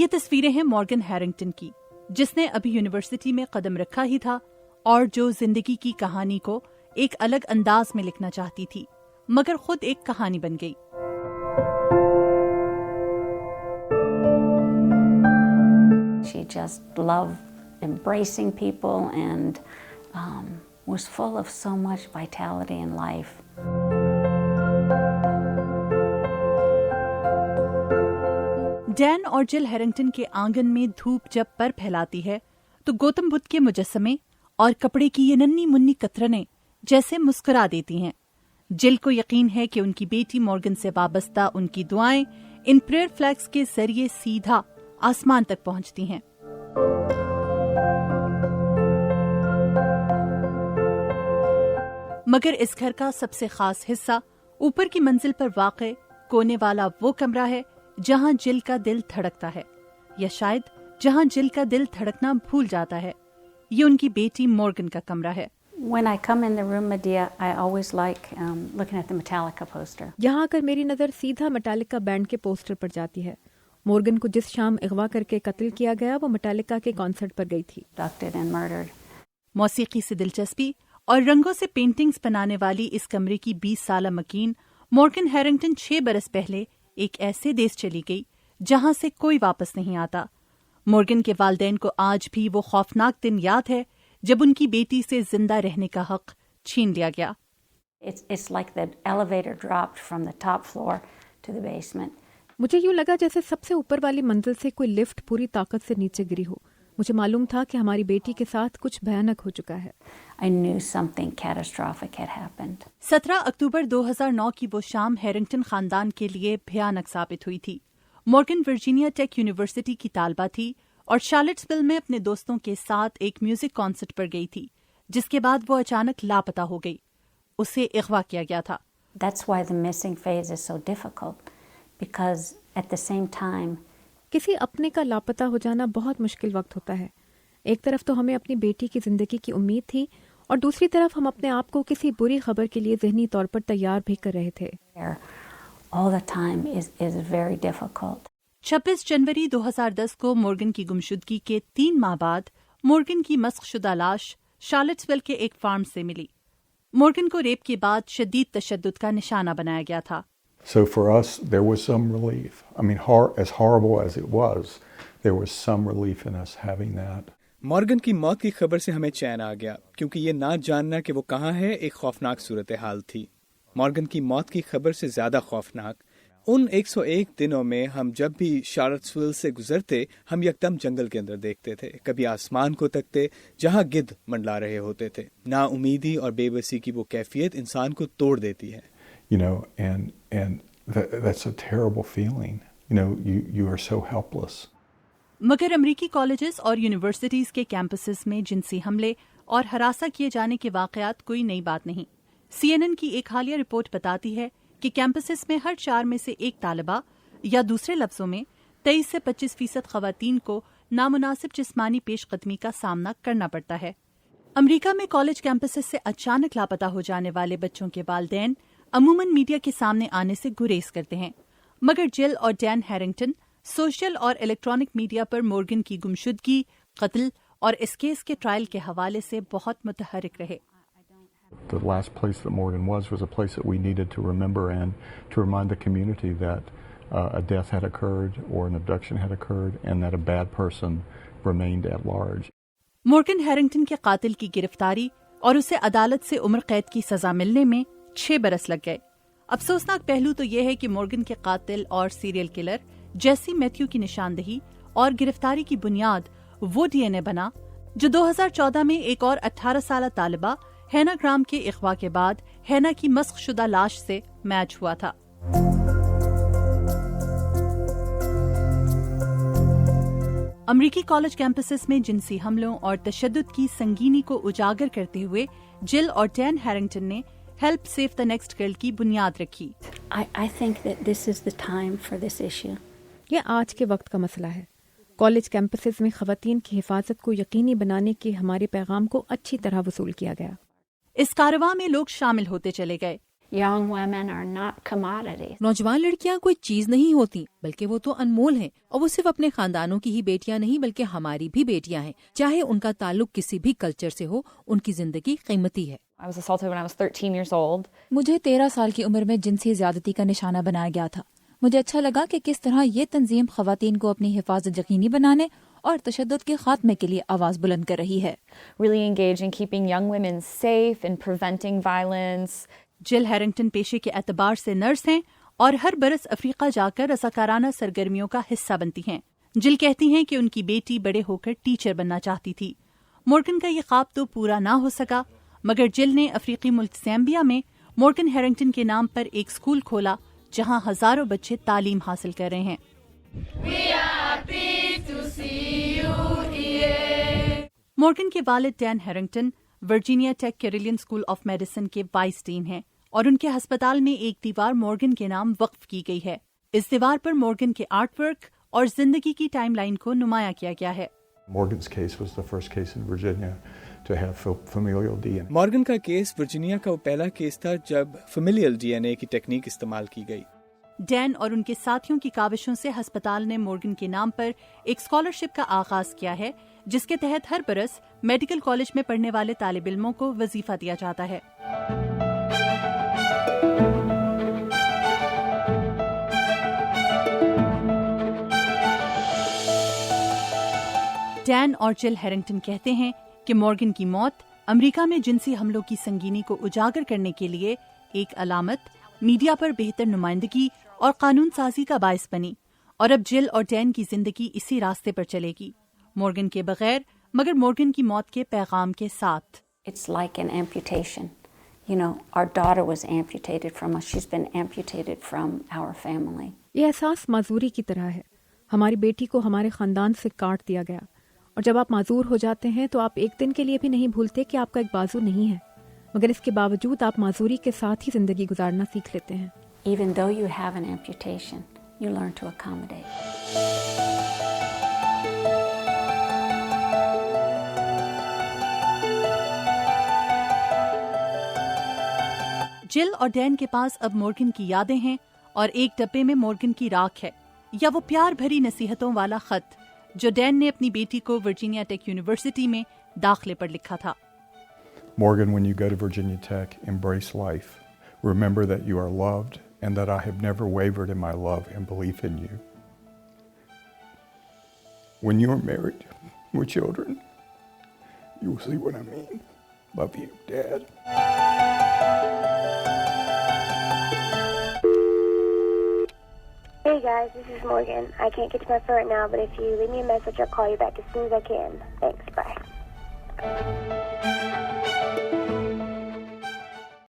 یہ تصویریں ہیں مارگن ہیرنگٹن کی، جس نے ابھی یونیورسٹی میں قدم رکھا ہی تھا اور جو زندگی کی کہانی کو ایک الگ انداز میں لکھنا چاہتی تھی، مگر خود ایک کہانی بن گئی۔ She just loved embracing people and was full of so much vitality in life. ڈین اور جل ہیرنگٹن کے آنگن میں دھوپ جب پر پھیلاتی ہے تو گوتم بدھ کے مجسمے اور کپڑے کی یہ ننھی منی کترنیں جیسے مسکرا دیتی ہیں۔ جل کو یقین ہے کہ ان کی بیٹی مارگن سے وابستہ ان کی دعائیں ان پریئر فلیگز کے ذریعے سیدھا آسمان تک پہنچتی ہیں۔ مگر اس گھر کا سب سے خاص حصہ اوپر کی منزل پر واقع کونے والا وہ کمرہ ہے جہاں جل کا دل دھڑکتا ہے، یا شاید جہاں جل کا دل دھڑکنا بھول جاتا ہے۔ یہ ان کی بیٹی مارگن کا کمرہ ہے۔ When I come in the room, Medea, I always like looking at the Metallica poster. یہاں آ کر میری نظر سیدھا میٹالکا بینڈ کے پوسٹر پر جاتی ہے۔ مورگن کو جس شام اغوا کر کے قتل کیا گیا وہ میٹالکا کے کانسرٹ پر گئی تھی۔ Abducted and murdered. موسیقی سے دلچسپی اور رنگوں سے پینٹنگز بنانے والی اس کمرے کی 20 سالہ مکین مارگن ہیرنگٹن 6 برس پہلے ایک ایسے دیس چلی گئی جہاں سے کوئی واپس نہیں آتا۔ مارگن کے والدین کو آج بھی وہ خوفناک دن یاد ہے جب ان کی بیٹی سے زندہ رہنے کا حق چھین لیا گیا۔ It's like the elevator dropped from the top floor to the basement. مجھے یوں لگا جیسے سب سے اوپر والی منزل سے کوئی لفٹ پوری طاقت سے نیچے گری ہو۔ مجھے معلوم تھا کہ ہماری بیٹی کے ساتھ کچھ بھیانک ہو چکا ہے۔ I knew something catastrophic had happened. 17 اکتوبر 2009 کی وہ شام ہیرنگٹن خاندان کے لیے بھیانک ثابت ہوئی تھی۔ مارگن ورجینیا ٹیک یونیورسٹی کی طالبہ تھی اور شارلٹسویل میں اپنے دوستوں کے ساتھ ایک میوزک کانسرٹ پر گئی تھی، جس کے بعد وہ اچانک لاپتہ ہو گئی۔ اسے اغوا کیا گیا تھا۔ That's why the missing phase is so difficult, because at the same time کسی اپنے کا لاپتہ ہو جانا بہت مشکل وقت ہوتا ہے۔ ایک طرف تو ہمیں اپنی بیٹی کی زندگی کی امید تھی اور دوسری طرف ہم اپنے آپ کو کسی بری خبر کے لیے ذہنی طور پر تیار بھی کر رہے تھے۔ all the time is very difficult. 26 جنوری 2010 کو مارگن کی گمشدگی کے 3 ماہ بعد مارگن کی مسخ شدہ لاش شارلٹسویل کے ایک فارم سے ملی۔ مارگن کو ریپ کے بعد شدید تشدد کا نشانہ بنایا گیا تھا۔ So for us, there was some relief. I mean, as horrible as it was, there was some relief in us having that. Morgan کی موت کی خبر سے ہمیں چین آ گیا کیونکہ یہ نہ جاننا کہ وہ کہاں ہے ایک خوفناک صورتحال تھی۔ مارگن کی موت کی خبر سے زیادہ خوفناک ان 101 دنوں میں ہم جب بھی شارلٹسویل سے گزرتے ہم یکدم جنگل کے اندر دیکھتے تھے، کبھی آسمان کو تکتے جہاں گدھ منڈلا رہے ہوتے تھے۔ نا امیدی اور بے بسی کی وہ کیفیت انسان کو توڑ دیتی ہے۔ You know, and that's a terrible feeling. You know, you are so helpless. مگر امریکی کالجز اور یونیورسٹیز کے کیمپسز میں جنسی حملے اور ہراساں کیے جانے کے واقعات کوئی نئی بات نہیں۔ CNN کی ایک حالیہ رپورٹ بتاتی ہے کہ کیمپسز میں ہر 4 میں سے ایک طالبہ، یا دوسرے لفظوں میں 23 سے 25% خواتین کو نامناسب جسمانی پیش قدمی کا سامنا کرنا پڑتا ہے۔ امریکہ میں کالج کیمپسز سے اچانک لاپتہ ہو جانے والے بچوں کے والدین عموماً میڈیا کے سامنے آنے سے گریز کرتے ہیں، مگر جل اور ڈین ہیرنگٹن سوشل اور الیکٹرانک میڈیا پر مارگن کی گمشدگی، قتل اور اس کیس کے ٹرائل کے حوالے سے بہت متحرک رہے۔ The last place that Morgan was a place that we needed to remember and to remind the community that a death had occurred or an abduction had occurred and that a bad person remained at large. Morgan Harrington کے قاتل کی گرفتاری اور اسے عدالت سے عمر قید کی سزا ملنے میں 6 برس لگ گئے۔ افسوسناک پہلو تو یہ ہے کہ مارگن کے قاتل اور سیریل کلر جیسی میتھیو کی نشاندہی اور گرفتاری کی بنیاد وہ DNA بنا جو 2014 میں ایک اور 18 سالہ طالبہ ہینا گرام کے اغوا کے بعد ہینا کی مسخ شدہ لاش سے میچ ہوا تھا۔ امریکی کالج کیمپسز میں جنسی حملوں اور تشدد کی سنگینی کو اجاگر کرتے ہوئے جل اور ڈین ہیرنگٹن نے help save the next girl کی بنیاد رکھی۔ I think that this is the time for this issue. یہ آج کے وقت کا مسئلہ ہے۔ کالج کیمپسز میں خواتین کی حفاظت کو یقینی بنانے کے ہمارے پیغام کو اچھی طرح وصول کیا گیا۔ اس کاررواں میں لوگ شامل ہوتے چلے گئے۔ Young women are not commodities. نوجوان لڑکیاں کوئی چیز نہیں ہوتی بلکہ وہ تو انمول ہیں، اور وہ صرف اپنے خاندانوں کی ہی بیٹیاں نہیں بلکہ ہماری بھی بیٹیاں ہیں، چاہے ان کا تعلق کسی بھی کلچر سے ہو، ان کی زندگی قیمتی ہے۔ I was assaulted when I was 13 years old. مجھے 13 سال کی عمر میں جنسی زیادتی کا نشانہ بنایا گیا تھا۔ مجھے اچھا لگا کہ کس طرح یہ تنظیم خواتین کو اپنی حفاظت یقینی بنانے اور تشدد کے خاتمے کے لیے آواز بلند کر رہی ہے۔ Really engaged in keeping young women safe and preventing violence. جل ہیرنگٹن پیشے کے اعتبار سے نرس ہیں اور ہر برس افریقہ جا کر رضاکارانہ سرگرمیوں کا حصہ بنتی ہیں۔ جل کہتی ہیں کہ ان کی بیٹی بڑے ہو کر ٹیچر بننا چاہتی تھی۔ مورگن کا یہ خواب تو پورا نہ ہو سکا، مگر جل نے افریقی ملک زیمبیا میں مورگن ہیرنگٹن کے نام پر ایک اسکول کھولا جہاں ہزاروں بچے تعلیم حاصل کر رہے ہیں۔ مورگن کے والد Dan Harrington Virginia Tech Carilion School of Medicine کے وائس ڈین ہیں اور ان کے ہسپتال میں ایک دیوار مورگن کے نام وقف کی گئی ہے۔ اس دیوار پر مورگن کے آرٹ ورک اور زندگی کی ٹائم لائن کو نمایاں کیا گیا ہے۔ Morgan's case was the first case in Virginia to have familial DNA. Morgan کا کیس ورجینیا کا وہ پہلا کیس تھا جب فیملیل ڈی این اے کی ٹیکنیک استعمال کی گئی۔ ڈین اور ان کے ساتھیوں کی کاوشوں سے ہسپتال نے مورگن کے نام پر ایک اسکالرشپ کا آغاز کیا ہے جس کے تحت ہر برس میڈیکل کالج میں پڑھنے والے طالب علموں کو وظیفہ دیا جاتا ہے۔ ڈین اور جل ہیرنگٹن کہتے ہیں کہ مورگن کی موت امریکہ میں جنسی حملوں کی سنگینی کو اجاگر کرنے کے لیے ایک علامت، میڈیا پر بہتر نمائندگی اور قانون سازی کا باعث بنی، اور اب جل اور ڈین کی زندگی اسی راستے پر چلے گی، مورگن کے بغیر مگر مورگن کی موت کے پیغام کے ساتھ۔ It's like an amputation. You know, our daughter was amputated from us. She's been amputated from our family. یہ احساس معذوری کی طرح ہے۔ ہماری بیٹی کو ہمارے خاندان سے کاٹ دیا گیا، اور جب آپ معذور ہو جاتے ہیں تو آپ ایک دن کے لیے بھی نہیں بھولتے کہ آپ کا ایک بازو نہیں ہے، مگر اس کے باوجود آپ معذوری کے ساتھ ہی زندگی گزارنا سیکھ لیتے ہیں۔ Even though you have an amputation, you learn to accommodate. جل اور ڈین کے پاس اب مورگن کی یادیں ہیں اور ایک ڈبے میں مورگن کی راکھ ہے، یا وہ پیار بھری نصیحتوں والا خط جو ڈین نے اپنی بیٹی کو ورجینیا ٹیک یونیورسٹی میں داخلے پر لکھا تھا۔ Morgan, when you go to Virginia Tech, embrace life. Remember that you are loved and that I have never wavered in my love and belief in you. When you are married with children, you will see what I mean. Love you, Dad. Hey guys, this is Morgan. I can't get to my phone right now, but if you leave me a message, I'll call you back as soon as I can. Thanks, bye.